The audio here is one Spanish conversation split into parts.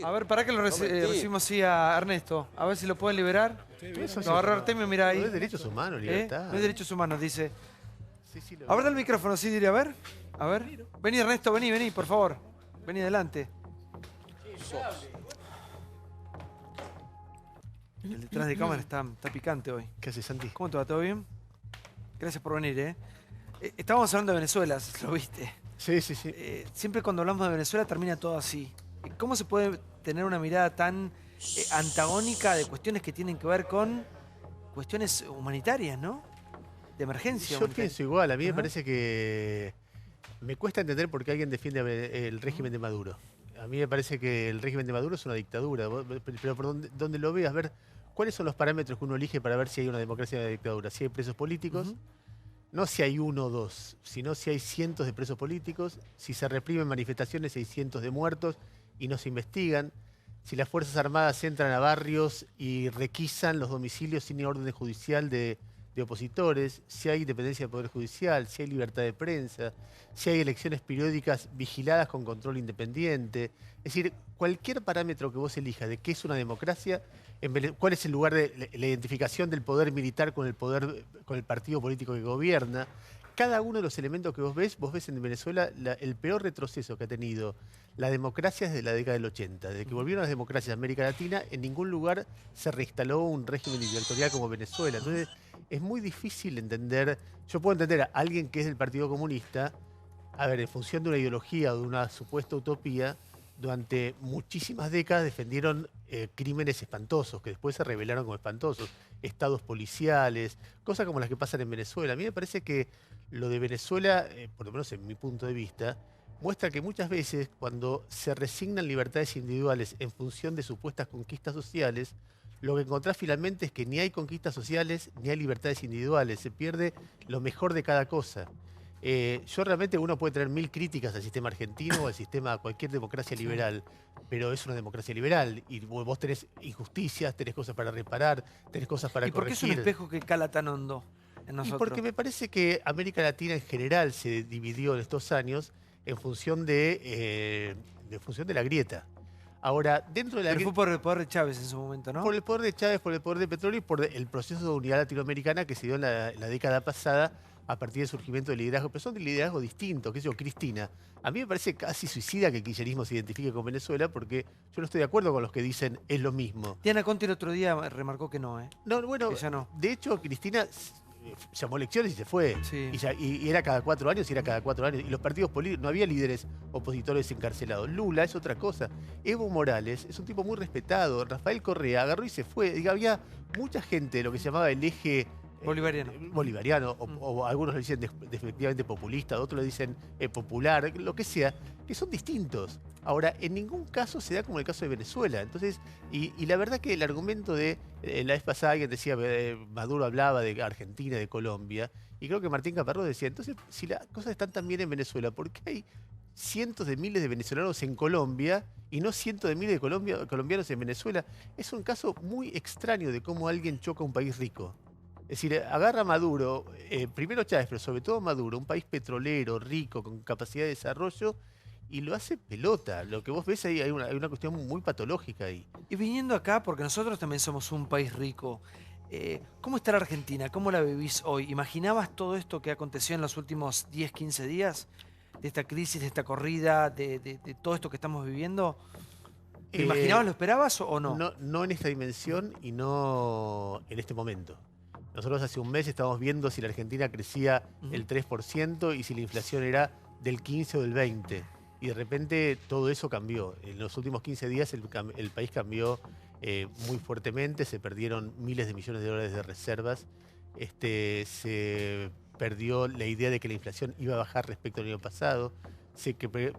A ver, ¿para qué lo recibimos así a Ernesto? A ver si lo pueden liberar. Lo agarró Artemio, mira ahí. No es derechos humanos, libertad. No es derechos humanos, dice. Sí, A ver, da el micrófono, sí, diré, a ver. A ver. Vení, Ernesto, vení, por favor. Vení adelante. El detrás de cámara está picante hoy. ¿Qué haces, Santi? ¿Cómo te va? ¿Todo bien? Gracias por venir, estábamos hablando de Venezuela, ¿lo viste? Sí. Siempre cuando hablamos de Venezuela termina todo así. ¿Cómo se puede tener una mirada tan antagónica de cuestiones que tienen que ver con cuestiones humanitarias, ¿no? De emergencia. Yo pienso igual. A mí me parece que me cuesta entender por qué alguien defiende el régimen de Maduro. A mí me parece que el régimen de Maduro es una dictadura. Pero por donde lo veas, ver cuáles son los parámetros que uno elige para ver si hay una democracia o una dictadura. Si hay presos políticos, no si hay uno o dos, sino si hay cientos de presos políticos, si se reprimen manifestaciones, hay cientos de muertos y no se investigan, si las Fuerzas Armadas entran a barrios y requisan los domicilios sin orden judicial de opositores, si hay independencia del Poder Judicial, si hay libertad de prensa, si hay elecciones periódicas vigiladas con control independiente. Es decir, cualquier parámetro que vos elijas de qué es una democracia, cuál es el lugar de la identificación del poder militar con el partido político que gobierna. Cada uno de los elementos que vos ves en Venezuela el peor retroceso que ha tenido la democracia desde la década del 80. Desde que volvieron las democracias de América Latina, en ningún lugar se reinstaló un régimen dictatorial como Venezuela. Entonces, es muy difícil entender. Yo puedo entender a alguien que es del Partido Comunista, a ver, en función de una ideología o de una supuesta utopía, durante muchísimas décadas defendieron crímenes espantosos, que después se revelaron como espantosos, estados policiales, cosas como las que pasan en Venezuela. A mí me parece que lo de Venezuela, por lo menos en mi punto de vista, muestra que muchas veces cuando se resignan libertades individuales en función de supuestas conquistas sociales, lo que encontrás finalmente es que ni hay conquistas sociales ni hay libertades individuales. Se pierde lo mejor de cada cosa. Yo realmente uno puede tener 1000 críticas al sistema argentino o al sistema, a cualquier democracia liberal, pero es una democracia liberal y vos tenés injusticias, tenés cosas para reparar, tenés cosas para corregir. ¿Y por qué es un espejo que cala tan hondo en nosotros? Y porque me parece que América Latina en general se dividió en estos años en función de la grieta. Ahora, dentro de la grieta... Fue por el poder de Chávez en su momento, ¿no? Por el poder de Chávez, por el poder de petróleo y por el proceso de unidad latinoamericana que se dio en la década pasada a partir del surgimiento del liderazgo. Pero son de liderazgo distintos, qué sé yo, Cristina. A mí me parece casi suicida que el kirchnerismo se identifique con Venezuela porque yo no estoy de acuerdo con los que dicen es lo mismo. Diana Conte el otro día remarcó que no, No, bueno, que ya no. De hecho, Cristina llamó elecciones y se fue. Sí. Y era cada 4 años y era cada 4 años. Y los partidos políticos, no había líderes opositores encarcelados. Lula es otra cosa. Evo Morales es un tipo muy respetado. Rafael Correa agarró y se fue. Digo, había mucha gente de lo que se llamaba el eje bolivariano, o algunos lo dicen efectivamente populista, otros lo dicen popular, lo que sea, que son distintos. Ahora, en ningún caso se da como el caso de Venezuela. Entonces, y la verdad que el argumento de, la vez pasada alguien decía, Maduro hablaba de Argentina, de Colombia, y creo que Martín Caparrós decía, entonces, si las cosas están tan bien en Venezuela, ¿por qué hay cientos de miles de venezolanos en Colombia y no cientos de miles de colombianos en Venezuela? Es un caso muy extraño de cómo alguien choca un país rico. Es decir, agarra a Maduro, primero Chávez, pero sobre todo Maduro, un país petrolero, rico, con capacidad de desarrollo, y lo hace pelota. Lo que vos ves ahí, hay una cuestión muy patológica ahí. Y viniendo acá, porque nosotros también somos un país rico, ¿cómo está la Argentina? ¿Cómo la vivís hoy? ¿Imaginabas todo esto que aconteció en los últimos 10, 15 días? De esta crisis, de esta corrida, de todo esto que estamos viviendo. ¿Te imaginabas, lo esperabas o no? No en esta dimensión y no en este momento. Nosotros hace un mes estábamos viendo si la Argentina crecía el 3% y si la inflación era del 15 o del 20. Y de repente todo eso cambió. En los últimos 15 días el país cambió muy fuertemente. Se perdieron miles de millones de dólares de reservas. Se perdió la idea de que la inflación iba a bajar respecto al año pasado.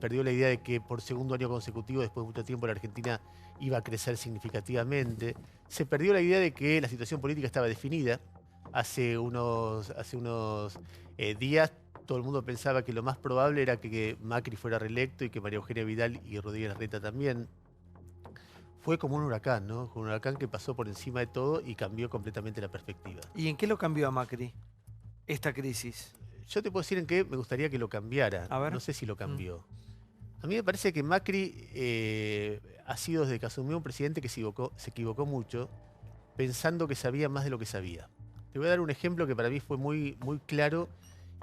Perdió la idea de que por segundo año consecutivo, después de mucho tiempo, la Argentina iba a crecer significativamente. Se perdió la idea de que la situación política estaba definida. Hace unos días todo el mundo pensaba que lo más probable era que Macri fuera reelecto y que María Eugenia Vidal y Rodríguez Larreta también. Fue como un huracán, ¿no? Como un huracán que pasó por encima de todo y cambió completamente la perspectiva. ¿Y en qué lo cambió a Macri esta crisis? Yo te puedo decir en qué me gustaría que lo cambiara. A ver. No sé si lo cambió. A mí me parece que Macri ha sido desde que asumió un presidente que se equivocó mucho, pensando que sabía más de lo que sabía. Te voy a dar un ejemplo que para mí fue muy, muy claro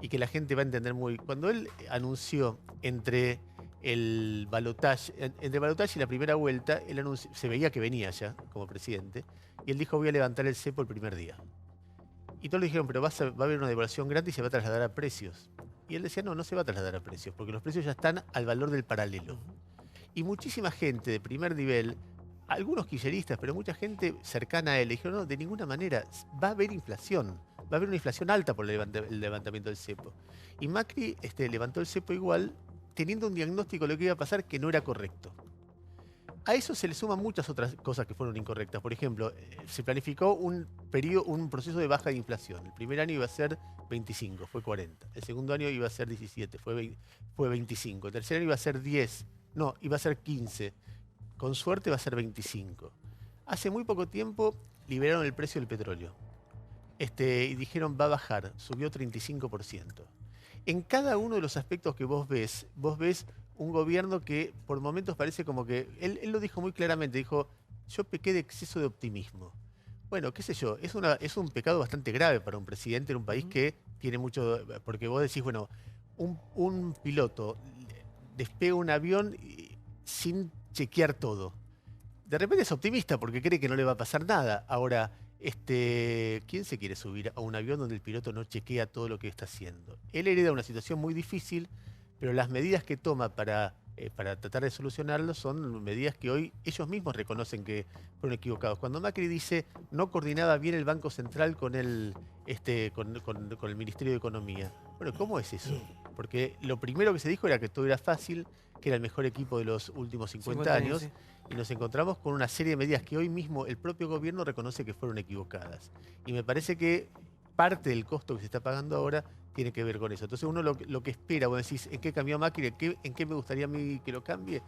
y que la gente va a entender muy. Cuando él anunció entre entre el balotaje y la primera vuelta, se veía que venía ya como presidente, y él dijo voy a levantar el cepo el primer día. Y todos le dijeron, pero va a haber una devaluación grande y se va a trasladar a precios. Y él decía, no, no se va a trasladar a precios, porque los precios ya están al valor del paralelo. Y muchísima gente de primer nivel, algunos kirchneristas, pero mucha gente cercana a él, le dijeron, no, de ninguna manera, va a haber inflación. Va a haber una inflación alta por el levantamiento del cepo. Y Macri levantó el cepo igual, teniendo un diagnóstico de lo que iba a pasar que no era correcto. A eso se le suman muchas otras cosas que fueron incorrectas. Por ejemplo, se planificó un proceso de baja de inflación. El primer año iba a ser 25, fue 40. El segundo año iba a ser 17, fue 25. El tercer año iba a ser 10, no, iba a ser 15. Con suerte va a ser 25. Hace muy poco tiempo liberaron el precio del petróleo. Y dijeron va a bajar, subió 35%. En cada uno de los aspectos que vos ves un gobierno que por momentos parece como que, él lo dijo muy claramente, dijo, yo pequé de exceso de optimismo. Bueno, qué sé yo, es un pecado bastante grave para un presidente en un país que tiene mucho, porque vos decís, bueno, un piloto despega un avión sin chequear todo. De repente es optimista porque cree que no le va a pasar nada. Ahora, ¿quién se quiere subir a un avión donde el piloto no chequea todo lo que está haciendo? Él hereda una situación muy difícil, pero las medidas que toma para tratar de solucionarlo son medidas que hoy ellos mismos reconocen que fueron equivocados. Cuando Macri dice no coordinaba bien el Banco Central con con el Ministerio de Economía. Bueno, ¿cómo es eso? Porque lo primero que se dijo era que todo era fácil, que era el mejor equipo de los últimos 50 años. Sí. Y nos encontramos con una serie de medidas que hoy mismo el propio gobierno reconoce que fueron equivocadas. Y me parece que parte del costo que se está pagando ahora tiene que ver con eso. Entonces uno lo que espera, vos decís, ¿en qué cambió Macri? ¿En qué me gustaría a mí que lo cambie?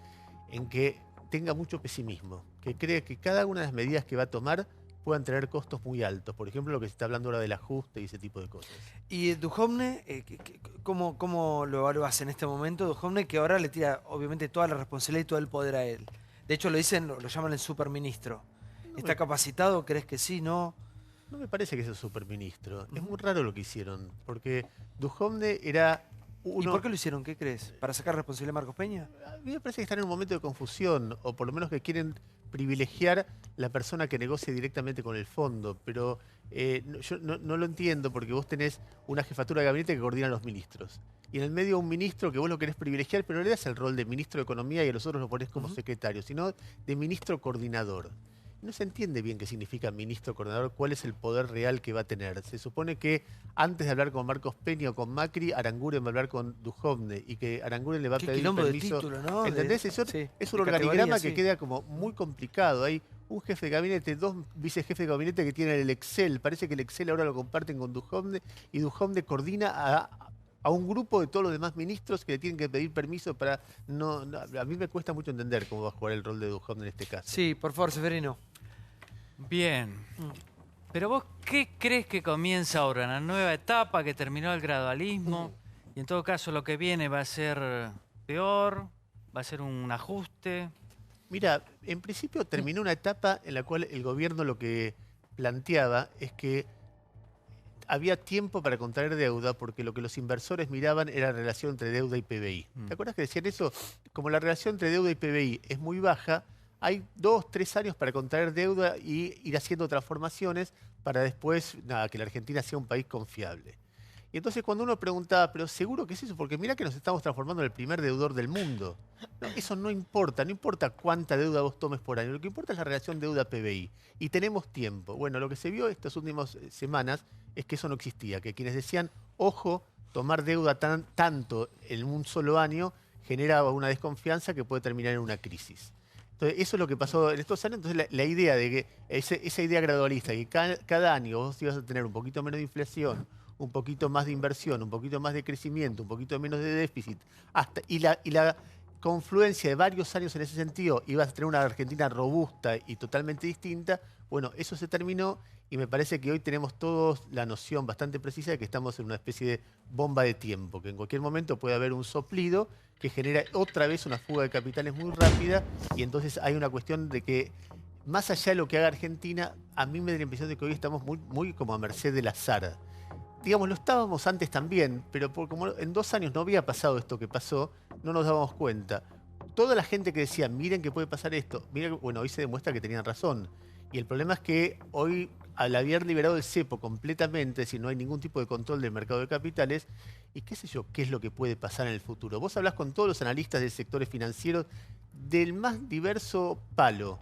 En que tenga mucho pesimismo, que cree que cada una de las medidas que va a tomar puedan tener costos muy altos. Por ejemplo, lo que se está hablando ahora del ajuste y ese tipo de cosas. Y Duhovne, ¿cómo lo evalúas en este momento? Duhovne, que ahora le tira obviamente toda la responsabilidad y todo el poder a él. De hecho, lo llaman el superministro. ¿Está capacitado? ¿Crees que sí? ¿No? No me parece que sea superministro. Es muy raro lo que hicieron, porque Duhovne era uno... ¿Y por qué lo hicieron? ¿Qué crees? ¿Para sacar responsabilidad a Marcos Peña? A mí me parece que están en un momento de confusión, o por lo menos que quieren privilegiar la persona que negocia directamente con el fondo, pero yo no lo entiendo porque vos tenés una jefatura de gabinete que coordina a los ministros. Y en el medio un ministro que vos lo querés privilegiar, pero no le das el rol de ministro de Economía y a los otros lo ponés como secretario, sino de ministro coordinador. No se entiende bien qué significa ministro coordinador, cuál es el poder real que va a tener. Se supone que antes de hablar con Marcos Peña o con Macri, Aranguren va a hablar con Duhovne y que Aranguren le va a pedir permiso. De título, ¿no? ¿Entendés? Es un organigrama que queda como muy complicado. Hay un jefe de gabinete, dos vicejefes de gabinete que tienen el Excel. Parece que el Excel ahora lo comparten con Duhovne y Duhovne coordina a un grupo de todos los demás ministros que le tienen que pedir permiso para... a mí me cuesta mucho entender cómo va a jugar el rol de Duhovne en este caso. Sí, por favor, Severino. Bien. Pero vos, ¿qué crees que comienza ahora? ¿Una nueva etapa que terminó el gradualismo? Y en todo caso lo que viene va a ser peor, va a ser un ajuste. Mira, en principio terminó una etapa en la cual el gobierno lo que planteaba es que había tiempo para contraer deuda porque lo que los inversores miraban era la relación entre deuda y PBI. ¿Te acuerdas que decían eso? Como la relación entre deuda y PBI es muy baja, hay 2, 3 años para contraer deuda y ir haciendo transformaciones para después, que la Argentina sea un país confiable. Y entonces cuando uno preguntaba, pero seguro que es eso, porque mira que nos estamos transformando en el primer deudor del mundo. No, eso no importa cuánta deuda vos tomes por año, lo que importa es la relación deuda-PBI. Y tenemos tiempo. Bueno, lo que se vio estas últimas semanas es que eso no existía, que quienes decían, ojo, tomar deuda tanto en un solo año generaba una desconfianza que puede terminar en una crisis. Entonces, eso es lo que pasó en estos años. Entonces, la idea de que esa idea gradualista, que cada año vos ibas a tener un poquito menos de inflación, un poquito más de inversión, un poquito más de crecimiento, un poquito menos de déficit, y la confluencia de varios años en ese sentido, ibas a tener una Argentina robusta y totalmente distinta, Bueno, eso se terminó y me parece que hoy tenemos todos la noción bastante precisa de que estamos en una especie de bomba de tiempo, que en cualquier momento puede haber un soplido que genera otra vez una fuga de capitales muy rápida y entonces hay una cuestión de que más allá de lo que haga Argentina, a mí me da la impresión de que hoy estamos muy como a merced del azar. Digamos, lo estábamos antes también, pero como en 2 años no había pasado esto que pasó, no nos dábamos cuenta. Toda la gente que decía, miren que puede pasar esto, miren, bueno, hoy se demuestra que tenían razón. Y el problema es que hoy, al haber liberado el cepo completamente, es decir, no hay ningún tipo de control del mercado de capitales, y qué sé yo, qué es lo que puede pasar en el futuro. Vos hablás con todos los analistas de sectores financieros del más diverso palo,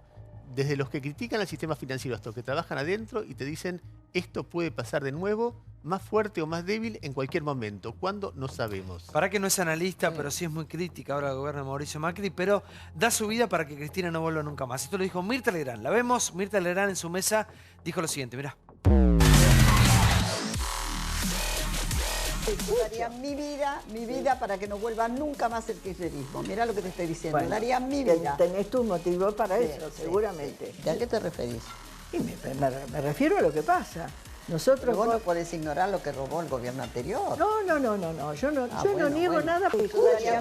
desde los que critican al sistema financiero hasta los que trabajan adentro y te dicen, esto puede pasar de nuevo, más fuerte o más débil en cualquier momento. ¿Cuándo? No sabemos. Para que no es analista, pero sí es muy crítica ahora del gobierno de Mauricio Macri, pero da su vida para que Cristina no vuelva nunca más. Esto lo dijo Mirta Legrand. La vemos, Mirta Legrand en su mesa dijo lo siguiente, mirá. Daría mi vida para que no vuelva nunca más el kirchnerismo. Mirá lo que te estoy diciendo, Bueno, daría mi vida. Tenés tus motivos para Sí, eso, sí, seguramente. sí. ¿A qué te referís? Y me refiero a lo que pasa. Pero Nosotros... vos no podés ignorar lo que robó el gobierno anterior. No, yo no niego nada. Yo daría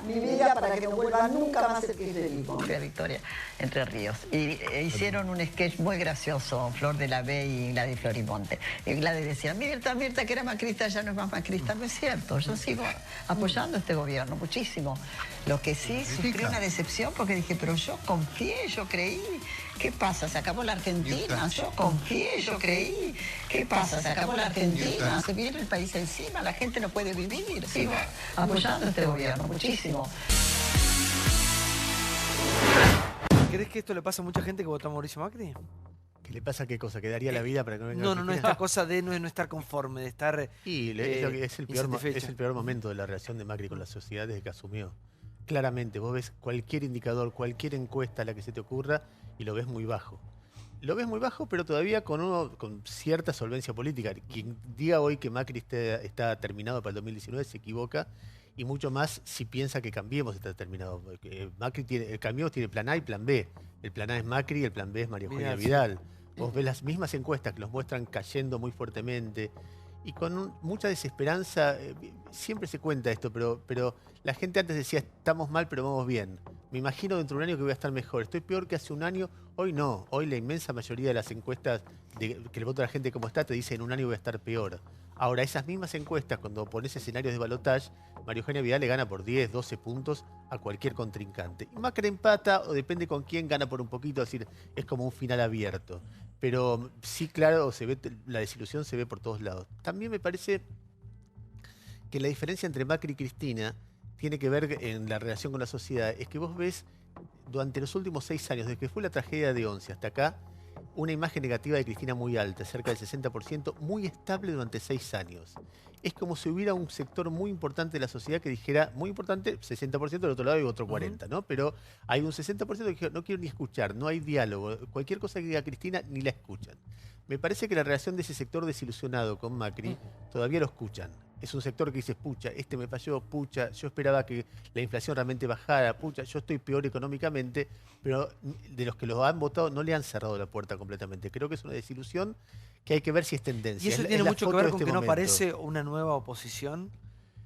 mi vida para que no vuelva nunca más el kirchnerismo. Victoria, Entre Ríos. Y hicieron un sketch muy gracioso, Flor de la B y Gladys Florimonte. Y Gladys decía, Mirta, que era macrista, ya no es más macrista. No es cierto, yo sigo apoyando este gobierno muchísimo. Lo que sí, sufrí una decepción porque dije, pero yo confié, yo creí. ¿Qué pasa? ¿Se acabó la Argentina? Yo confié, yo creí. ¿Qué pasa? ¿Se acabó la Argentina? Se viene el país encima, la gente no puede vivir. Sigo apoyando este gobierno muchísimo. ¿Crees que esto le pasa a mucha gente que votó a Mauricio Macri? ¿Qué le pasa? ¿Qué cosa? ¿Que daría la vida para que no venga No, Cristina? esta cosa de no estar conforme, de estar Y es el insatisfecha. peor momento de la relación de Macri con la sociedad desde que asumió. Claramente, vos ves cualquier indicador, cualquier encuesta a la que se te ocurra y lo ves muy bajo. Lo ves muy bajo, pero todavía con cierta solvencia política. Quien diga hoy que Macri está terminado para el 2019 se equivoca, y mucho más si piensa que Cambiemos está terminado. El Cambiemos tiene plan A y plan B. El plan A es Macri y el plan B es María Eugenia Vidal. Vos ves las mismas encuestas que los muestran cayendo muy fuertemente y con mucha desesperanza. Siempre se cuenta esto, pero la gente antes decía, estamos mal, pero vamos bien. Me imagino dentro de un año que voy a estar mejor. Estoy peor que hace un año. Hoy no. Hoy la inmensa mayoría de las encuestas que le vota a la gente como está, te dice en un año voy a estar peor. Ahora, esas mismas encuestas, cuando pones escenarios de balotaje, María Eugenia Vidal le gana por 10, 12 puntos a cualquier contrincante. Y Macri empata, o depende con quién, gana por un poquito, es decir, es como un final abierto. Pero sí, claro, la desilusión se ve por todos lados. También me parece que la diferencia entre Macri y Cristina tiene que ver en la relación con la sociedad. Es que vos ves, durante los últimos 6 años, desde que fue la tragedia de Once hasta acá, una imagen negativa de Cristina muy alta, cerca del 60%, muy estable durante 6 años. Es como si hubiera un sector muy importante de la sociedad que dijera, muy importante, 60%, del otro lado y otro 40%, ¿no? Pero hay un 60% que dijo, no quiero ni escuchar, no hay diálogo, cualquier cosa que diga Cristina ni la escuchan. Me parece que la relación de ese sector desilusionado con Macri todavía lo escuchan. Es un sector que dice, pucha, este me falló, pucha, yo esperaba que la inflación realmente bajara, pucha, yo estoy peor económicamente, pero de los que los han votado no le han cerrado la puerta completamente. Creo que es una desilusión que hay que ver si es tendencia. Y eso tiene mucho que ver con que no aparece una nueva oposición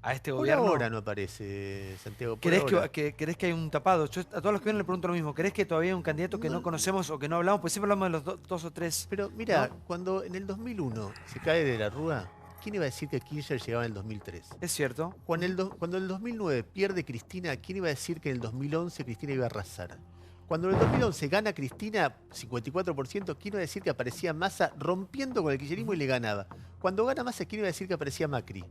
a este gobierno. Por ahora no aparece, Santiago. ¿Crees que hay un tapado? Yo a todos los que vienen le pregunto lo mismo. ¿Crees que todavía hay un candidato que no conocemos o que no hablamos? Pues siempre hablamos de los dos o tres. Pero mira, cuando en el 2001 se cae de la Rúa, ¿quién iba a decir que Kirchner llegaba en el 2003? Es cierto. Cuando en el 2009 pierde Cristina, ¿quién iba a decir que en el 2011 Cristina iba a arrasar? Cuando en el 2011 gana Cristina, 54%, ¿quién iba a decir que aparecía Massa rompiendo con el kirchnerismo y le ganaba? Cuando gana Massa, ¿quién iba a decir que aparecía Macri?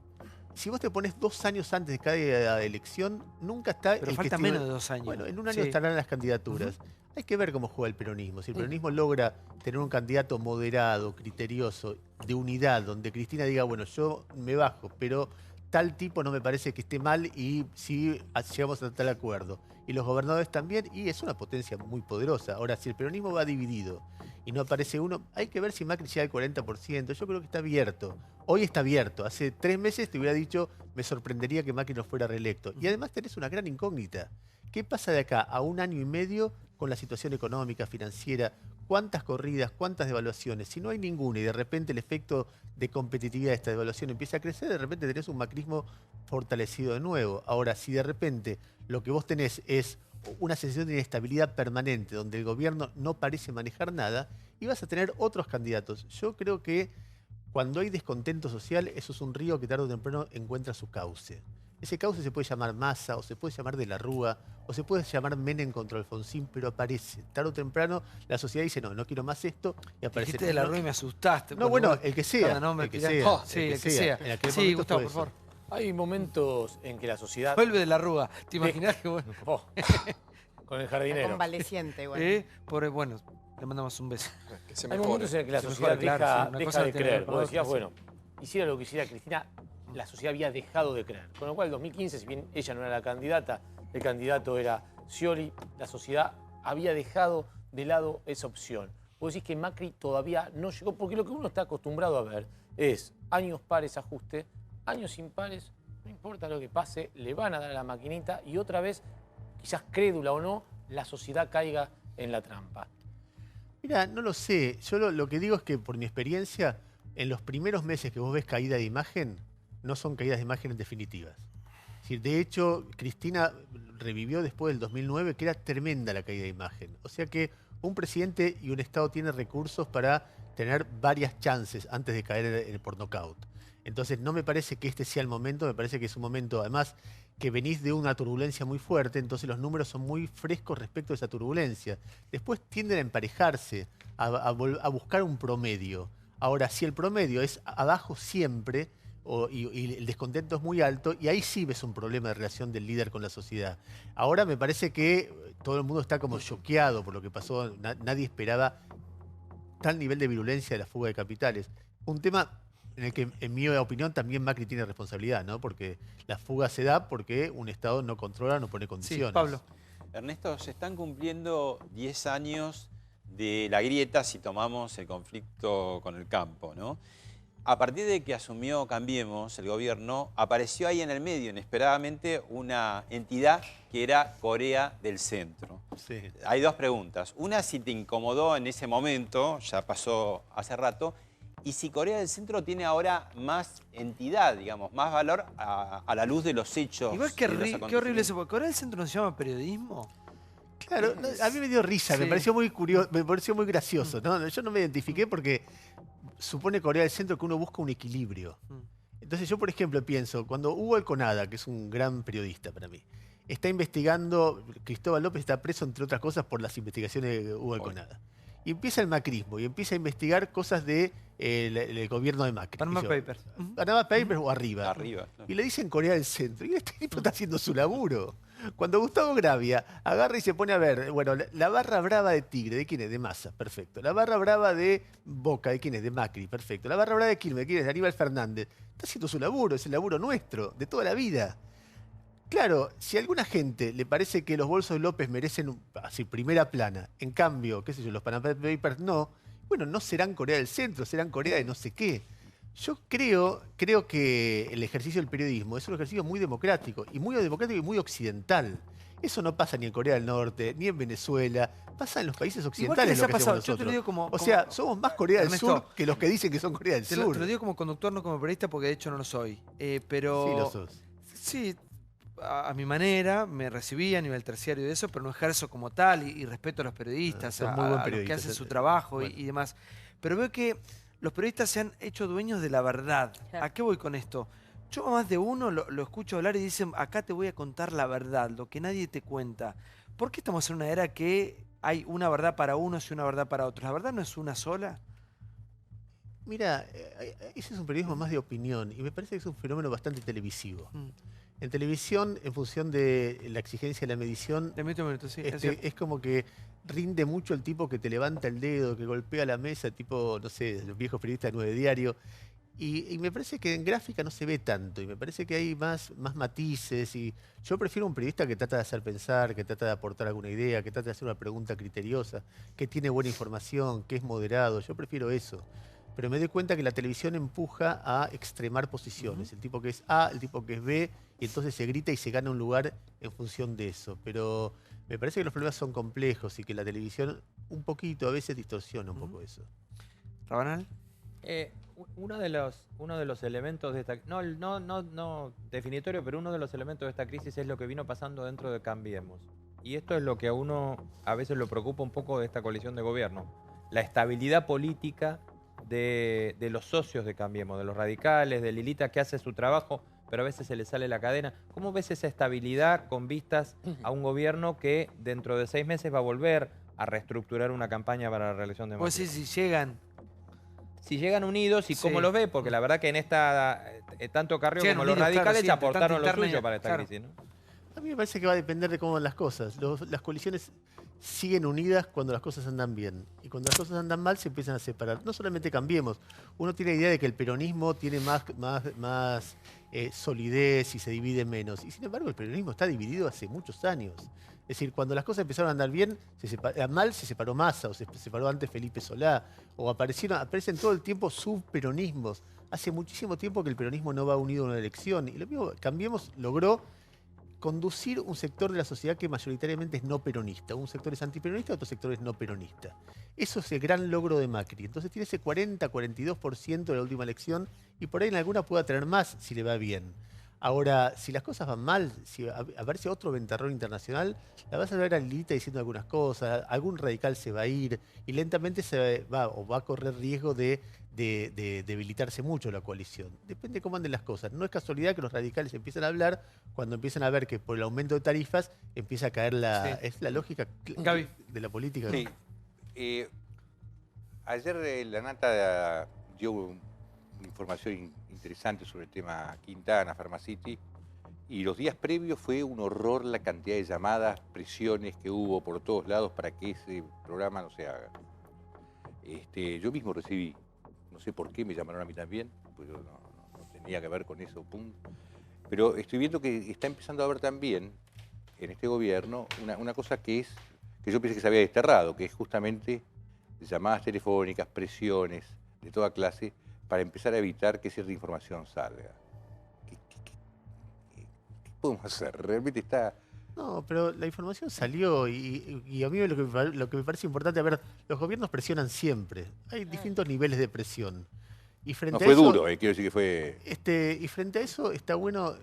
Si vos te pones 2 años antes de cada elección, nunca está... Pero falta menos de 2 años. Bueno, en un año estarán las candidaturas. Hay que ver cómo juega el peronismo. Si el peronismo logra tener un candidato moderado, criterioso, de unidad, donde Cristina diga, bueno, yo me bajo, pero tal tipo no me parece que esté mal y sí llegamos a tal acuerdo. Y los gobernadores también, y es una potencia muy poderosa. Ahora, si el peronismo va dividido y no aparece uno, hay que ver si Macri llega al 40%. Yo creo que está abierto. Hoy está abierto. Hace 3 meses te hubiera dicho, me sorprendería que Macri no fuera reelecto. Y además tenés una gran incógnita. ¿Qué pasa de acá a 1 año y medio con la situación económica, financiera? ¿Cuántas corridas, cuántas devaluaciones? Si no hay ninguna y de repente el efecto de competitividad de esta devaluación empieza a crecer, de repente tenés un macrismo fortalecido de nuevo. Ahora, si de repente lo que vos tenés es una sensación de inestabilidad permanente, donde el gobierno no parece manejar nada, y vas a tener otros candidatos. Yo creo que cuando hay descontento social, eso es un río que tarde o temprano encuentra su cauce. Ese cauce se puede llamar Massa, o se puede llamar De la Rúa, o se puede llamar Menem contra Alfonsín, pero aparece. Tarde o temprano la sociedad dice, no quiero más esto, y aparece. Dijiste De la Rúa y me asustaste. No, bueno, el que sea. Cada nombre El que tirante. sea. Sí, el que sea. En aquel Sí, momento Gustavo, fue por favor. eso. Hay momentos en que la sociedad... Vuelve De la Rúa. ¿Te imaginas que bueno? Oh, con el jardinero. Convaleciente, igual. Bueno, le mandamos un beso. Que se Hay mejore. momentos en que la Se sociedad mejore, claro, sí, una deja cosa de tiene que creer. ver con Vos otra, decías, sí. bueno, hiciera lo que hiciera Cristina, la sociedad había dejado de creer. Con lo cual, en 2015, si bien ella no era la candidata, el candidato era Scioli, la sociedad había dejado de lado esa opción. Vos decís que Macri todavía no llegó, porque lo que uno está acostumbrado a ver es años pares ajuste, años impares, no importa lo que pase, le van a dar a la maquinita y otra vez, quizás crédula o no, la sociedad caiga en la trampa. Mira, no lo sé. Yo lo que digo es que por mi experiencia, en los primeros meses que vos ves caída de imagen, no son caídas de imagen definitivas. Es decir, de hecho, Cristina revivió después del 2009, que era tremenda la caída de imagen. O sea que un presidente y un Estado tiene recursos para tener varias chances antes de caer por nocaut. Entonces no me parece que este sea el momento, me parece que es un momento, además, que venís de una turbulencia muy fuerte, entonces los números son muy frescos respecto a esa turbulencia. Después tienden a emparejarse, a buscar un promedio. Ahora, si el promedio es abajo siempre, y el descontento es muy alto, y ahí sí ves un problema de relación del líder con la sociedad. Ahora me parece que todo el mundo está como choqueado por lo que pasó, nadie esperaba tal nivel de virulencia de la fuga de capitales. Un tema en el que, en mi opinión, también Macri tiene responsabilidad, ¿no? Porque la fuga se da porque un Estado no controla, no pone condiciones. Sí, Pablo. Ernesto, se están cumpliendo 10 años de la grieta si tomamos el conflicto con el campo, ¿no? A partir de que asumió Cambiemos, el gobierno, apareció ahí en el medio, inesperadamente, una entidad que era Corea del Centro. Sí. Hay dos preguntas. Una, si te incomodó en ese momento, ya pasó hace rato, y si Corea del Centro tiene ahora más entidad, digamos, más valor a la luz de los hechos. Igual de los qué horrible eso, acontecimientos. porque Corea del Centro no se llama periodismo. Claro, a mí me dio risa, Sí. me pareció muy curioso, me pareció muy gracioso, ¿no? Yo no me identifiqué porque supone Corea del Centro que uno busca un equilibrio. Entonces yo, por ejemplo, pienso, cuando Hugo Alconada, que es un gran periodista para mí, está investigando, Cristóbal López está preso, entre otras cosas, por las investigaciones de Hugo Alconada. Y empieza el macrismo y empieza a investigar cosas del gobierno de Macri. Panama Y yo, Papers. Panama Papers o arriba. Arriba, claro. Y le dicen Corea del Centro. Y este tipo está haciendo su laburo. Cuando Gustavo Gravia agarra y se pone a ver, bueno, la barra brava de Tigre, ¿de quién es? De Massa, perfecto. La barra brava de Boca, ¿de quién es? De Macri, perfecto. La barra brava de Quilmes, ¿de quién es? De Aníbal Fernández. Está haciendo su laburo, es el laburo nuestro, de toda la vida. Claro, si a alguna gente le parece que los bolsos de López merecen así primera plana, en cambio, qué sé yo, los Panama Papers no, bueno, no serán Corea del Centro, serán Corea de no sé qué. Yo creo que el ejercicio del periodismo es un ejercicio muy democrático y muy occidental. Eso no pasa ni en Corea del Norte, ni en Venezuela, pasa en los países Igual que occidentales les lo ha que pasado, hacemos yo te lo nosotros. digo como... O sea, somos más Corea del Ernesto, Sur que los que dicen que son Corea del te Sur. lo digo como conductor, no como periodista, porque de hecho no lo soy. Pero... Sí, lo sos. Sí, a mi manera, me recibí a nivel terciario de eso, pero no ejerzo como tal y respeto a los periodistas, sos a, muy buen a los que periodista, hacen su sí. trabajo Bueno. y demás. Pero veo que los periodistas se han hecho dueños de la verdad. Claro. ¿A qué voy con esto? Yo a más de uno lo escucho hablar y dicen, acá te voy a contar la verdad, lo que nadie te cuenta. ¿Por qué estamos en una era que hay una verdad para unos y una verdad para otros? ¿La verdad no es una sola? Mira, ese es un periodismo más de opinión y me parece que es un fenómeno bastante televisivo. En televisión, en función de la exigencia de la medición, Te meto un minuto, sí. es cierto. es como que rinde mucho el tipo que te levanta el dedo, que golpea la mesa, tipo, no sé, los viejos periodistas de 9 Diario. Y me parece que en gráfica no se ve tanto, y me parece que hay más matices. Y yo prefiero un periodista que trata de hacer pensar, que trata de aportar alguna idea, que trata de hacer una pregunta criteriosa, que tiene buena información, que es moderado. Yo prefiero eso. pero me doy cuenta que la televisión empuja a extremar posiciones. El tipo que es A, el tipo que es B, y entonces se grita y se gana un lugar en función de eso. Pero me parece que los problemas son complejos y que la televisión un poquito a veces distorsiona un poco eso. ¿Rabanal? Uno de los elementos de esta... No definitorio, pero uno de los elementos de esta crisis es lo que vino pasando dentro de Cambiemos. Y esto es lo que a uno a veces lo preocupa un poco de esta coalición de gobierno. La estabilidad política de los socios de Cambiemos, de los radicales, de Lilita, que hace su trabajo, pero a veces se le sale la cadena. ¿Cómo ves esa estabilidad con vistas a un gobierno que dentro de 6 meses va a volver a reestructurar una campaña para la reelección de Macri? Pues sí, si llegan. Si llegan unidos y Sí. cómo los ve, porque la verdad que en esta, tanto Carrió Llegan como los unidos, claro, radicales sí, ya entre aportaron tanta lo interna suyo y- para esta claro. crisis, ¿no? A mí me parece que va a depender de cómo van las cosas. Las coaliciones siguen unidas cuando las cosas andan bien. Y cuando las cosas andan mal se empiezan a separar. No solamente Cambiemos. Uno tiene la idea de que el peronismo tiene más solidez y se divide menos. Y sin embargo el peronismo está dividido hace muchos años. Es decir, cuando las cosas empezaron a andar bien, mal se separó Massa, o se separó antes Felipe Solá, o aparecen todo el tiempo subperonismos. Hace muchísimo tiempo que el peronismo no va unido a una elección. Y lo mismo, Cambiemos logró conducir un sector de la sociedad que mayoritariamente es no peronista. Un sector es antiperonista, otro sector es no peronista. Eso es el gran logro de Macri. Entonces tiene ese 40-42% de la última elección y por ahí en alguna pueda tener más si le va bien. Ahora, si las cosas van mal, si aparece otro ventarrón internacional, la vas a ver a Lilita diciendo algunas cosas, algún radical se va a ir y lentamente va a correr riesgo de debilitarse mucho la coalición. Depende cómo anden las cosas. No es casualidad que los radicales empiezan a hablar cuando empiezan a ver que por el aumento de tarifas empieza a caer es la lógica Gaby. de la política. Sí. Ayer la Nata dio una información interesante sobre el tema Quintana, Pharmacity, y los días previos fue un horror la cantidad de llamadas, presiones que hubo por todos lados para que ese programa no se haga. Yo mismo recibí, no sé por qué me llamaron a mí también, pues yo no tenía que ver con eso, punto. Pero estoy viendo que está empezando a haber también en este gobierno una cosa que yo pensé que se había desterrado, que es justamente llamadas telefónicas, presiones de toda clase para empezar a evitar que cierta información salga. ¿Qué podemos hacer? Realmente está... No, pero la información salió y a mí lo que me parece importante, a ver, los gobiernos presionan siempre. Hay distintos niveles de presión. Y frente No, a fue eso, duro, quiero decir que fue... y frente a eso está bueno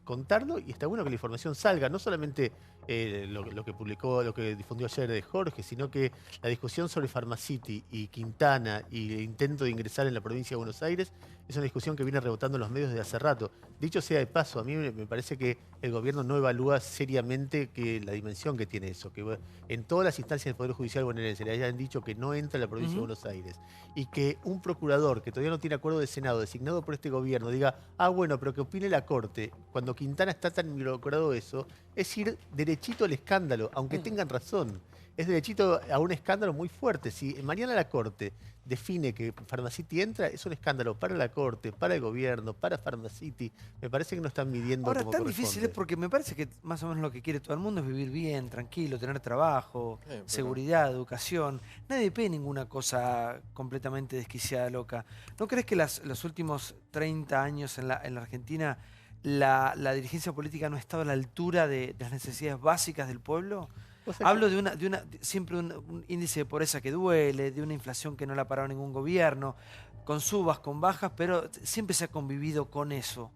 contarlo y está bueno que la información salga, no solamente lo que difundió ayer de Jorge, sino que la discusión sobre Pharmacity y Quintana y el intento de ingresar en la provincia de Buenos Aires es una discusión que viene rebotando en los medios desde hace rato. Dicho sea de paso, a mí me parece que el gobierno no evalúa seriamente la dimensión que tiene eso, que en todas las instancias del Poder Judicial bonaerense le hayan dicho que no entra en la provincia de Buenos Aires y que un procurador que todavía no tiene acuerdo de Senado designado por este gobierno diga, bueno, pero que opine la Corte, cuando Quintana está tan involucrado eso, es ir derechito al escándalo, aunque tengan razón. Es derechito a un escándalo muy fuerte. Si mañana la Corte define que Pharmacity entra, es un escándalo para la Corte, para el gobierno, para Pharmacity. Me parece que no están midiendo Ahora, como tan corresponde. difícil es porque me parece que más o menos lo que quiere todo el mundo es vivir bien, tranquilo, tener trabajo, seguridad, educación. Nadie pide ninguna cosa completamente desquiciada, loca. ¿No crees que los últimos 30 años en la Argentina la dirigencia política no ha estado a la altura de las necesidades básicas del pueblo? Hablo de siempre un índice de pobreza que duele, de una inflación que no la ha parado ningún gobierno, con subas, con bajas, pero siempre se ha convivido con eso,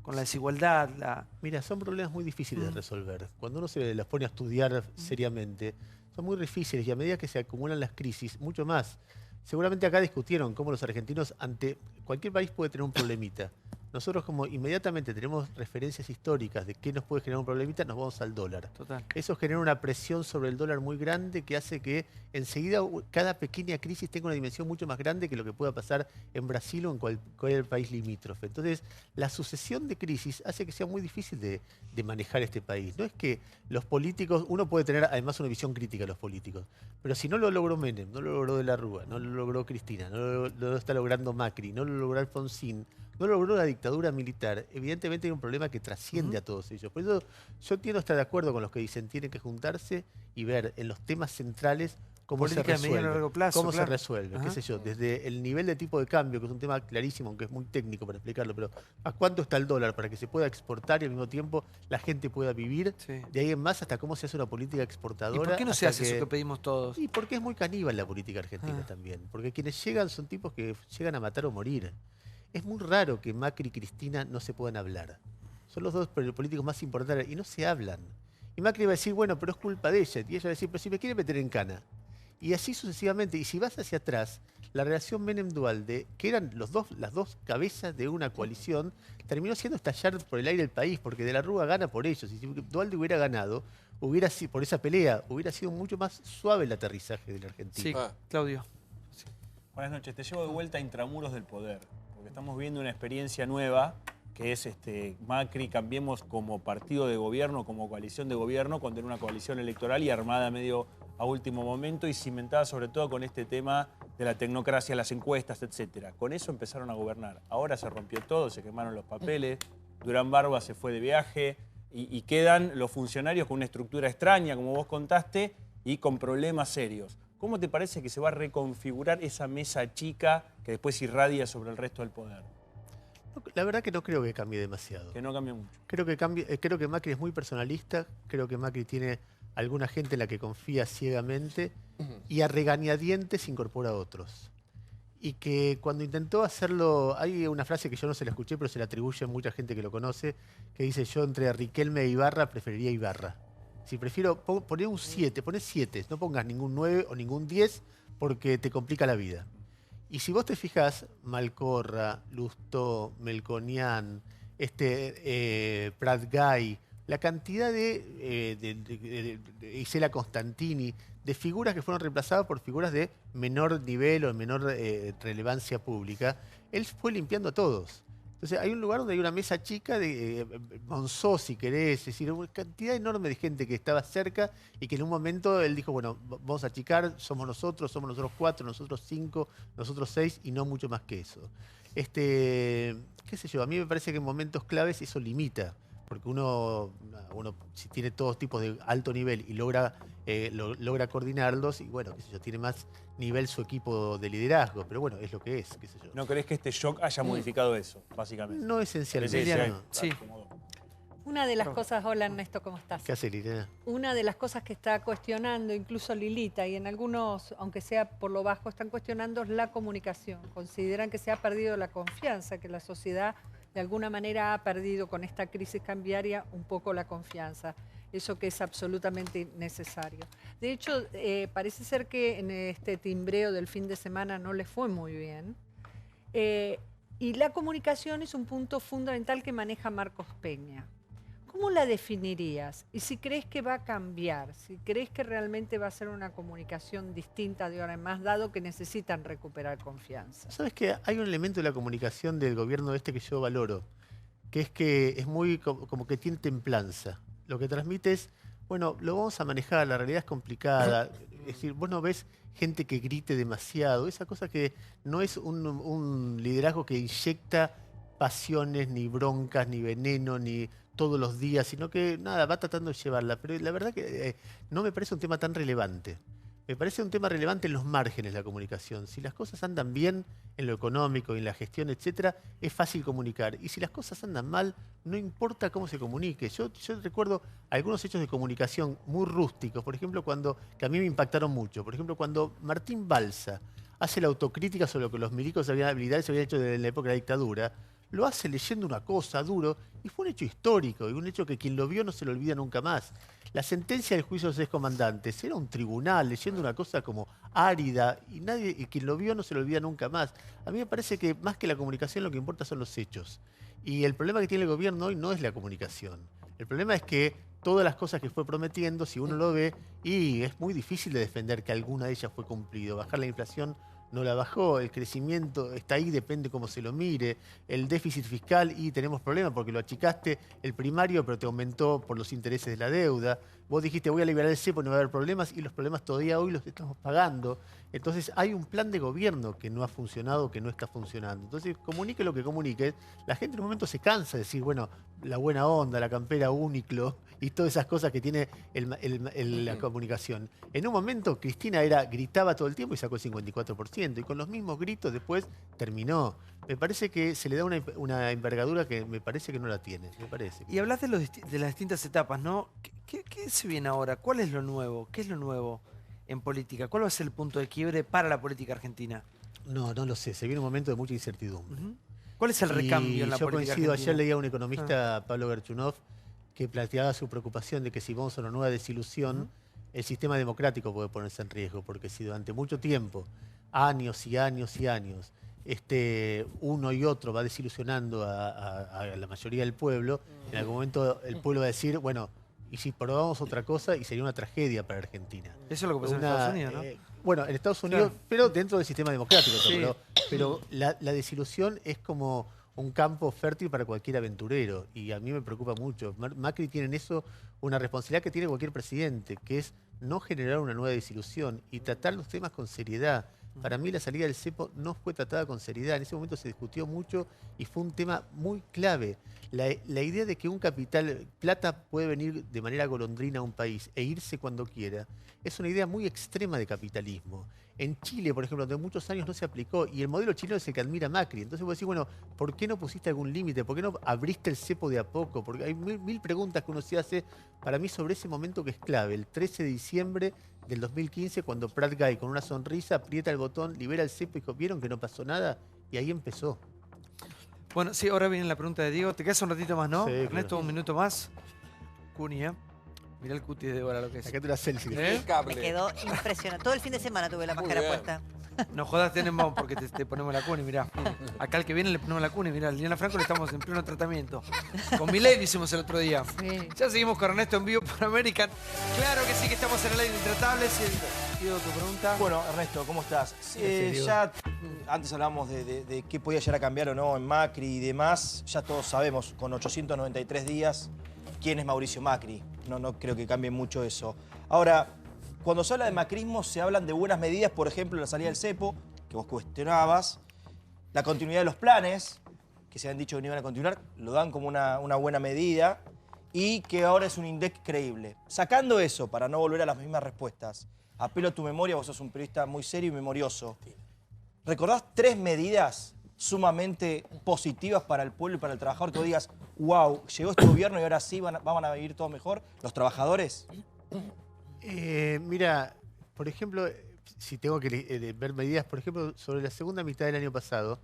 con la desigualdad. Mira, son problemas muy difíciles de resolver. Cuando uno se los pone a estudiar seriamente, son muy difíciles y a medida que se acumulan las crisis, mucho más. Seguramente acá discutieron cómo los argentinos, ante cualquier país puede tener un problemita. Nosotros como inmediatamente tenemos referencias históricas de qué nos puede generar un problemita, nos vamos al dólar. Total. Eso genera una presión sobre el dólar muy grande que hace que enseguida cada pequeña crisis tenga una dimensión mucho más grande que lo que pueda pasar en Brasil o en cualquier país limítrofe. Entonces, la sucesión de crisis hace que sea muy difícil de manejar este país. No es que los políticos, uno puede tener además una visión crítica de los políticos, pero si no lo logró Menem, no lo logró De la Rúa, no lo logró Cristina, no lo está logrando Macri, no lo logró Alfonsín, no logró la dictadura militar, evidentemente hay un problema que trasciende a todos ellos. Por eso yo entiendo estar de acuerdo con los que dicen tienen que juntarse y ver en los temas centrales cómo se Política de mediano y resuelve. largo plazo, ¿Cómo se claro. resuelve? Ajá. ¿Qué sé yo? Desde el nivel de tipo de cambio, que es un tema clarísimo, aunque es muy técnico para explicarlo, pero ¿a cuánto está el dólar para que se pueda exportar y al mismo tiempo la gente pueda vivir? Sí. De ahí en más hasta cómo se hace una política ¿Y exportadora. por qué no se hasta hace eso que pedimos todos? Y porque es muy caníbal la política argentina Ah. también. Porque quienes llegan son tipos que llegan a matar o morir. Es muy raro que Macri y Cristina no se puedan hablar. Son los dos políticos más importantes y no se hablan. Y Macri va a decir, bueno, pero es culpa de ella. Y ella va a decir, pero si me quiere meter en cana. Y así sucesivamente. Y si vas hacia atrás, la relación Menem-Dualde, que eran las dos cabezas de una coalición, terminó siendo estallar por el aire el país, porque De la Rúa gana por ellos. Y si Dualde hubiera ganado, hubiera sido, por esa pelea, hubiera sido mucho más suave el aterrizaje de la Argentina. Sí, Claudio. Buenas noches, te llevo de vuelta a Intramuros del Poder, porque estamos viendo una experiencia nueva, que es Macri, cambiemos como partido de gobierno, como coalición de gobierno, cuando era una coalición electoral y armada medio a último momento y cimentada sobre todo con este tema de la tecnocracia, las encuestas, etc. Con eso empezaron a gobernar. Ahora se rompió todo, se quemaron los papeles, Durán Barba se fue de viaje y quedan los funcionarios con una estructura extraña, como vos contaste, y con problemas serios. ¿Cómo te parece que se va a reconfigurar esa mesa chica que después irradia sobre el resto del poder? La verdad que no creo que cambie demasiado. Que no cambie mucho. Creo que Macri es muy personalista, creo que Macri tiene alguna gente en la que confía ciegamente y a regañadientes incorpora a otros. Y que cuando intentó hacerlo, hay una frase que yo no se la escuché, pero se la atribuye a mucha gente que lo conoce, que dice, yo entre Riquelme e Ibarra preferiría Ibarra. Si prefiero poner un 7, poné 7, no pongas ningún 9 o ningún 10 porque te complica la vida. Y si vos te fijás, Malcorra, Lustó, Melconian, Pratgay, la cantidad de Isela Constantini, de figuras que fueron reemplazadas por figuras de menor nivel o de menor relevancia pública, él fue limpiando a todos. Entonces hay un lugar donde hay una mesa chica de Monzó, si querés, es decir, una cantidad enorme de gente que estaba cerca y que en un momento él dijo, bueno, vamos a achicar, somos nosotros 4, nosotros 5, nosotros 6 y no mucho más que eso. Qué sé yo, a mí me parece que en momentos claves eso limita, porque uno si tiene todos tipos de alto nivel y logra coordinarlos, y bueno, qué sé yo, tiene más nivel su equipo de liderazgo, pero bueno, es lo que es, qué sé yo. ¿No crees que este shock haya modificado eso, básicamente? No esencialmente. Sí. Una de las cosas, hola Ernesto, ¿cómo estás? ¿Qué hace Liliana? Una de las cosas que está cuestionando incluso Lilita, y en algunos, aunque sea por lo bajo, están cuestionando la comunicación. Consideran que se ha perdido la confianza, que la sociedad de alguna manera ha perdido con esta crisis cambiaria un poco la confianza. Eso que es absolutamente necesario. De hecho, parece ser que en este timbreo del fin de semana no les fue muy bien. Y la comunicación es un punto fundamental que maneja Marcos Peña. ¿Cómo la definirías? Y si crees que va a cambiar, si crees que realmente va a ser una comunicación distinta de ahora en más, dado que necesitan recuperar confianza. ¿Sabes qué? Hay un elemento de la comunicación del gobierno que yo valoro, que es muy como que tiene templanza. Lo que transmite es, bueno, lo vamos a manejar, la realidad es complicada. Es decir, vos no ves gente que grite demasiado, esa cosa que no es un liderazgo que inyecta pasiones, ni broncas, ni veneno, ni todos los días, sino que nada, va tratando de llevarla. Pero la verdad que no me parece un tema tan relevante. Me parece un tema relevante en los márgenes de la comunicación. Si las cosas andan bien en lo económico, en la gestión, etcétera, es fácil comunicar. Y si las cosas andan mal, no importa cómo se comunique. Yo recuerdo algunos hechos de comunicación muy rústicos, por ejemplo, que a mí me impactaron mucho. Por ejemplo, cuando Martín Balsa hace la autocrítica sobre lo que los milicos militares habían hecho en la época de la dictadura, lo hace leyendo una cosa duro y fue un hecho histórico y un hecho que quien lo vio no se lo olvida nunca más. La sentencia del juicio de los excomandantes era un tribunal leyendo una cosa como árida y quien lo vio no se lo olvida nunca más. A mí me parece que más que la comunicación lo que importa son los hechos. Y el problema que tiene el gobierno hoy no es la comunicación. El problema es que todas las cosas que fue prometiendo, si uno lo ve, y es muy difícil de defender que alguna de ellas fue cumplido. Bajar la inflación no la bajó, el crecimiento está ahí, depende cómo se lo mire, el déficit fiscal y tenemos problemas porque lo achicaste el primario pero te aumentó por los intereses de la deuda, vos dijiste voy a liberar el cepo, no va a haber problemas y los problemas todavía hoy los estamos pagando, entonces hay un plan de gobierno que no ha funcionado, que no está funcionando, entonces comunique lo que comunique, la gente en un momento se cansa de decir bueno, la buena onda, la campera Uniqlo y todas esas cosas que tiene la comunicación. En un momento Cristina gritaba todo el tiempo y sacó el 54%, y con los mismos gritos después terminó. Me parece que se le da una envergadura que me parece que no la tiene. Me parece. Y hablas de las distintas etapas, ¿no? ¿Qué se viene ahora? ¿Cuál es lo nuevo? ¿Qué es lo nuevo en política? ¿Cuál va a ser el punto de quiebre para la política argentina? No lo sé. Se viene un momento de mucha incertidumbre. ¿Cuál es el recambio en la política Yo coincido, argentina? ayer leía a un economista, Pablo Gerchunov, que planteaba su preocupación de que si vamos a una nueva desilusión, el sistema democrático puede ponerse en riesgo, porque si durante mucho tiempo, años y años y años, uno y otro va desilusionando a la mayoría del pueblo, en algún momento el pueblo va a decir, bueno, y si probamos otra cosa, y sería una tragedia para Argentina. Eso es lo que pasa en Estados Unidos, ¿no? Bueno, en Estados Unidos, Claro. pero dentro del sistema democrático. Sí. Pero la desilusión es como un campo fértil para cualquier aventurero, y a mí me preocupa mucho. Macri tiene en eso una responsabilidad que tiene cualquier presidente, que es no generar una nueva desilusión y tratar los temas con seriedad. Para mí la salida del cepo no fue tratada con seriedad. En ese momento se discutió mucho y fue un tema muy clave. La idea de que un capital, plata puede venir de manera golondrina a un país e irse cuando quiera, es una idea muy extrema de capitalismo. En Chile, por ejemplo, durante muchos años no se aplicó, y el modelo chileno es el que admira Macri. Entonces vos decís, bueno, ¿por qué no pusiste algún límite? ¿Por qué no abriste el cepo de a poco? Porque hay mil preguntas que uno se hace, para mí, sobre ese momento que es clave, el 13 de diciembre del 2015, cuando Prat Guy, con una sonrisa, aprieta el botón, libera el cepo y dijo, ¿vieron que no pasó nada? Y ahí empezó. Bueno, sí, ahora viene la pregunta de Diego. ¿Te quedas un ratito más, no? Sí, claro. Ernesto, un minuto más. Cuni, ¿eh? Mirá el cutis de Débora lo que es. Sacate una selfie. Me quedó impresionante. Todo el fin de semana tuve la máscara puesta. No jodas, tenemos porque te ponemos la Cuni, mirá. Acá al que viene le ponemos la Cuni, mirá. Liliana Franco le estamos en pleno tratamiento. Con Milei lo hicimos el otro día. Sí. Ya seguimos con Ernesto en vivo por American. Claro que sí, que estamos en el aire Intratables. Diego, tu pregunta. Bueno, Ernesto, ¿cómo estás? Diego. Ya antes hablábamos de qué podía llegar a cambiar o no en Macri y demás. Ya todos sabemos, con 893 días, quién es Mauricio Macri. No creo que cambie mucho eso. Ahora, cuando se habla de macrismo, se hablan de buenas medidas, por ejemplo, la salida del cepo, que vos cuestionabas, la continuidad de los planes, que se han dicho que no iban a continuar, lo dan como una buena medida, y que ahora es un INDEC creíble. Sacando eso, para no volver a las mismas respuestas, apelo a tu memoria, vos sos un periodista muy serio y memorioso. ¿Recordás 3 medidas sumamente positivas para el pueblo y para el trabajador que vos digas, wow, llegó este gobierno y ahora sí van a vivir todo mejor? ¿Los trabajadores? Mira, por ejemplo, si tengo que ver medidas, por ejemplo, sobre la segunda mitad del año pasado,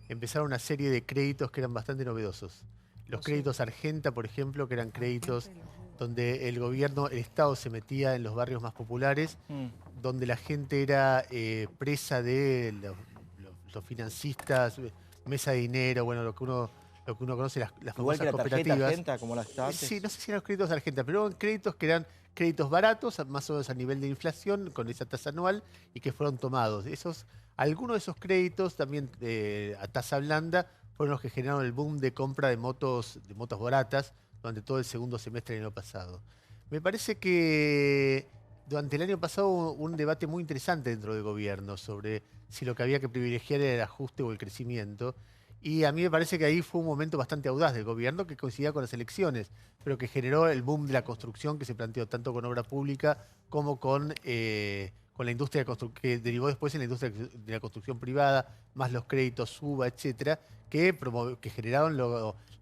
empezaron una serie de créditos que eran bastante novedosos. Los créditos Argenta, por ejemplo, que eran créditos donde el gobierno, el Estado se metía en los barrios más populares, donde la gente era presa de los financistas, mesa de dinero, bueno, lo que uno conoce, las Igual que famosas la tarjeta cooperativas. Argenta, como la que estaba antes. Sí, no sé si eran los créditos Argenta, pero eran créditos que eran créditos baratos, más o menos a nivel de inflación, con esa tasa anual, y que fueron tomados. Algunos de esos créditos, también a tasa blanda, fueron los que generaron el boom de compra de motos baratas durante todo el segundo semestre del año pasado. Me parece que durante el año pasado hubo un debate muy interesante dentro del gobierno sobre si lo que había que privilegiar era el ajuste o el crecimiento. Y a mí me parece que ahí fue un momento bastante audaz del gobierno que coincidía con las elecciones, pero que generó el boom de la construcción que se planteó tanto con obra pública como con la industria que derivó después en la industria de la construcción privada, más los créditos SUBA, etcétera, que generaron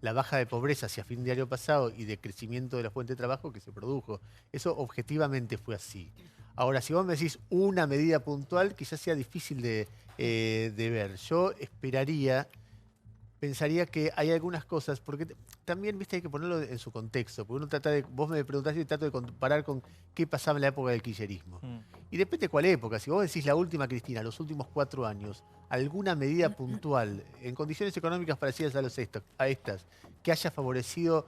la baja de pobreza hacia fin de año pasado y de crecimiento de la fuente de trabajo que se produjo. Eso objetivamente fue así. Ahora, si vos me decís una medida puntual, quizás sea difícil de ver. Yo pensaría que hay algunas cosas, porque también, viste, hay que ponerlo en su contexto, porque vos me preguntás y trato de comparar con qué pasaba en la época del kirchnerismo. Y depende de cuál época. Si vos decís la última Cristina, los últimos 4 años, alguna medida puntual, en condiciones económicas parecidas a estas, que haya favorecido,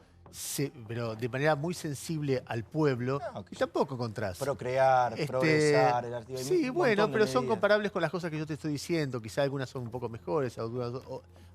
pero de manera muy sensible al pueblo, y tampoco encontrás. Procrear, progresar, el artículo. Sí, bueno, pero son comparables con las cosas que yo te estoy diciendo. Quizá algunas son un poco mejores,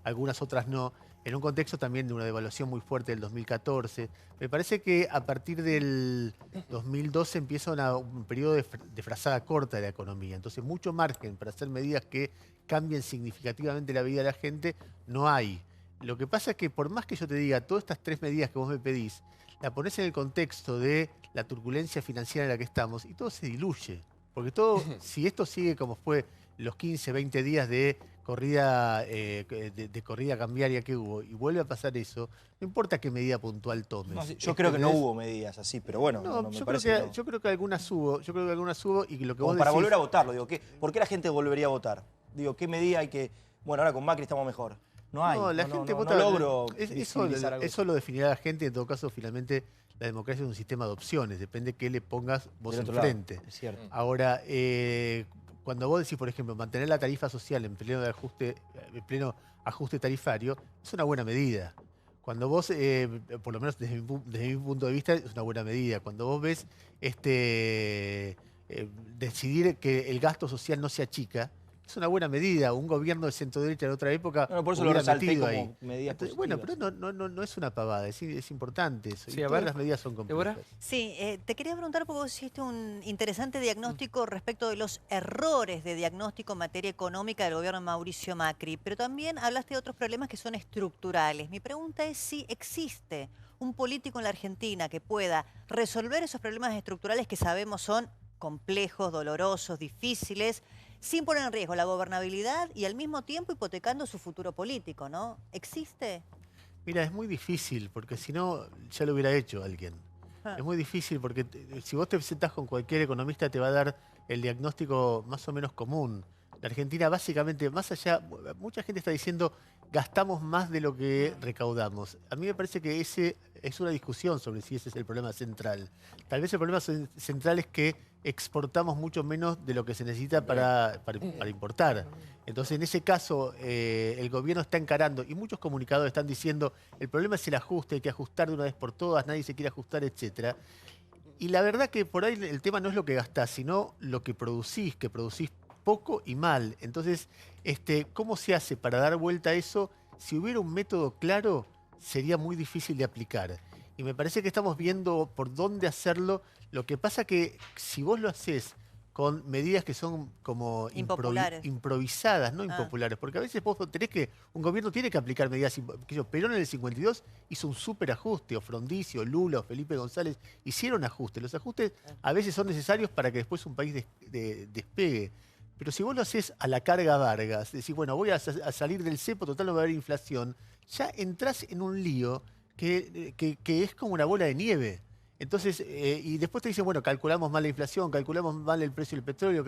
algunas otras no. En un contexto también de una devaluación muy fuerte del 2014. Me parece que a partir del 2012 empieza un periodo de frazada corta de la economía. Entonces, mucho margen para hacer medidas que cambien significativamente la vida de la gente no hay. Lo que pasa es que por más que yo te diga todas estas 3 medidas que vos me pedís, la pones en el contexto de la turbulencia financiera en la que estamos y todo se diluye. Porque todo, si esto sigue como fue los 15, 20 días de corrida, de corrida cambiaria que hubo y vuelve a pasar eso, no importa qué medida puntual tomes. No, yo creo que no hubo medidas así, pero bueno, no, me parece que no. Yo creo que algunas hubo, y lo que Como vos para decís, volver a votarlo, digo, ¿por qué la gente volvería a votar? Digo, ¿qué medida hay que...? Bueno, ahora con Macri estamos mejor. No hay, no, la gente vota, no logro eso lo definirá la gente, en todo caso, finalmente, la democracia es un sistema de opciones, depende de qué le pongas vos enfrente. Es cierto. Ahora, cuando vos decís, por ejemplo, mantener la tarifa social en pleno ajuste tarifario, es una buena medida. Cuando vos, por lo menos desde mi punto de vista, es una buena medida. Cuando vos ves decidir que el gasto social no se achica, es una buena medida. Un gobierno de centro-derecha de otra época por eso lo resalté como medidas positivas. Bueno, pero no es una pavada, es importante eso. Sí, y todas las medidas son complejas. Sí, te quería preguntar porque vos hiciste un interesante diagnóstico respecto de los errores de diagnóstico en materia económica del gobierno de Mauricio Macri, pero también hablaste de otros problemas que son estructurales. Mi pregunta es si existe un político en la Argentina que pueda resolver esos problemas estructurales que sabemos son complejos, dolorosos, difíciles, sin poner en riesgo la gobernabilidad y al mismo tiempo hipotecando su futuro político, ¿no? ¿Existe? Mira, es muy difícil, porque si no, ya lo hubiera hecho alguien. Es muy difícil porque si vos te sentás con cualquier economista te va a dar el diagnóstico más o menos común. La Argentina básicamente, más allá, mucha gente está diciendo gastamos más de lo que recaudamos. A mí me parece que ese es una discusión sobre si ese es el problema central. Tal vez el problema central es que exportamos mucho menos de lo que se necesita para importar. Entonces, en ese caso, el gobierno está encarando, y muchos comunicadores están diciendo, el problema es el ajuste, hay que ajustar de una vez por todas, nadie se quiere ajustar, etc. Y la verdad que por ahí el tema no es lo que gastás, sino lo que producís poco y mal. Entonces, ¿cómo se hace para dar vuelta a eso? Si hubiera un método claro, sería muy difícil de aplicar. Y me parece que estamos viendo por dónde hacerlo. Lo que pasa que si vos lo haces con medidas que son como improvisadas, no impopulares, porque a veces vos tenés que, un gobierno tiene que aplicar medidas, Perón en el 52 hizo un súper ajuste, o Frondizi, o Lula, o Felipe González, hicieron ajustes. Los ajustes a veces son necesarios para que después un país despegue. Pero si vos lo haces a la carga Vargas, decís, bueno, voy a salir del cepo, total no va a haber inflación, ya entrás en un lío que es como una bola de nieve. Entonces, y después te dicen, bueno, calculamos mal la inflación, calculamos mal el precio del petróleo,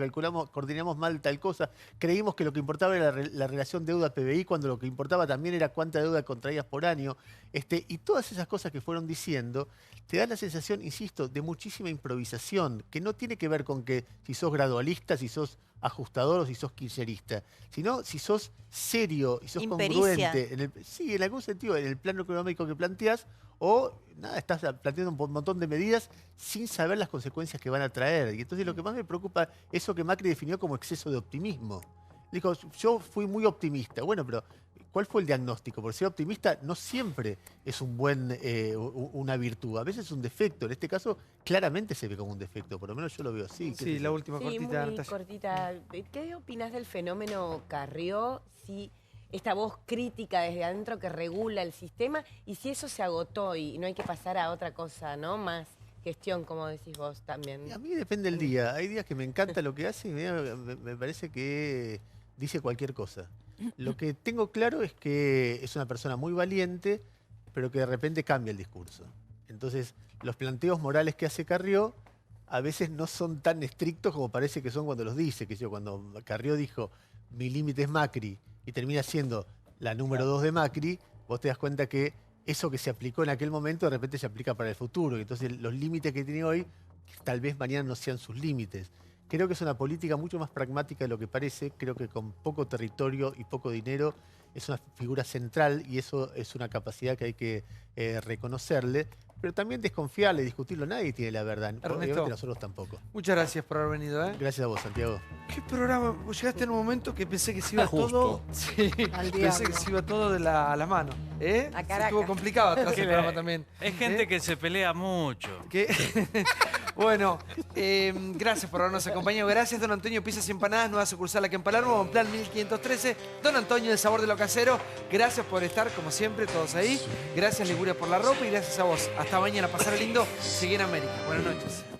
coordinamos mal tal cosa, creímos que lo que importaba era la relación deuda-PBI, cuando lo que importaba también era cuánta deuda contraías por año. Y todas esas cosas que fueron diciendo, te dan la sensación, insisto, de muchísima improvisación, que no tiene que ver con que si sos gradualista, si sos ajustador o si sos kirchnerista, sino si sos serio y sos congruente, en algún sentido, en el plano económico que planteás, o nada, estás planteando un montón de medidas sin saber las consecuencias que van a traer. Y entonces lo que más me preocupa es eso que Macri definió como exceso de optimismo. Dijo, yo fui muy optimista. Bueno, pero ¿cuál fue el diagnóstico? Porque ser optimista no siempre es una virtud, a veces es un defecto. En este caso, claramente se ve como un defecto, por lo menos yo lo veo así. Sí, la última cortita. Muy cortita. ¿Qué opinás del fenómeno Carrió? Si esta voz crítica desde adentro que regula el sistema y si eso se agotó y no hay que pasar a otra cosa, ¿no? Más gestión, como decís vos también. Y a mí depende del día. Hay días que me encanta lo que hace y me parece que dice cualquier cosa. Lo que tengo claro es que es una persona muy valiente, pero que de repente cambia el discurso. Entonces, los planteos morales que hace Carrió a veces no son tan estrictos como parece que son cuando los dice. Cuando Carrió dijo, mi límite es Macri, y termina siendo la número 2 de Macri, vos te das cuenta que eso que se aplicó en aquel momento de repente se aplica para el futuro. Y entonces los límites que tiene hoy, tal vez mañana no sean sus límites. Creo que es una política mucho más pragmática de lo que parece. Creo que con poco territorio y poco dinero es una figura central y eso es una capacidad que hay que reconocerle. Pero también desconfiarle, discutirlo. Nadie tiene la verdad. Ernesto, obviamente nosotros tampoco. Muchas gracias por haber venido. Gracias a vos, Santiago. ¿Qué programa? Vos llegaste en un momento que pensé que se iba todo. Sí, pensé que se iba todo a la mano. A Caracas. Estuvo complicado atrás el programa también. Es gente que se pelea mucho. Bueno, gracias por habernos acompañado. Gracias, don Antonio Pizzas y Empanadas, nueva sucursal aquí en Palermo, en plan 1513. Don Antonio, el sabor de lo casero. Gracias por estar, como siempre, todos ahí. Gracias, Liguria, por la ropa y gracias a vos. Hasta mañana. Pasar lindo. Seguí en América. Buenas noches.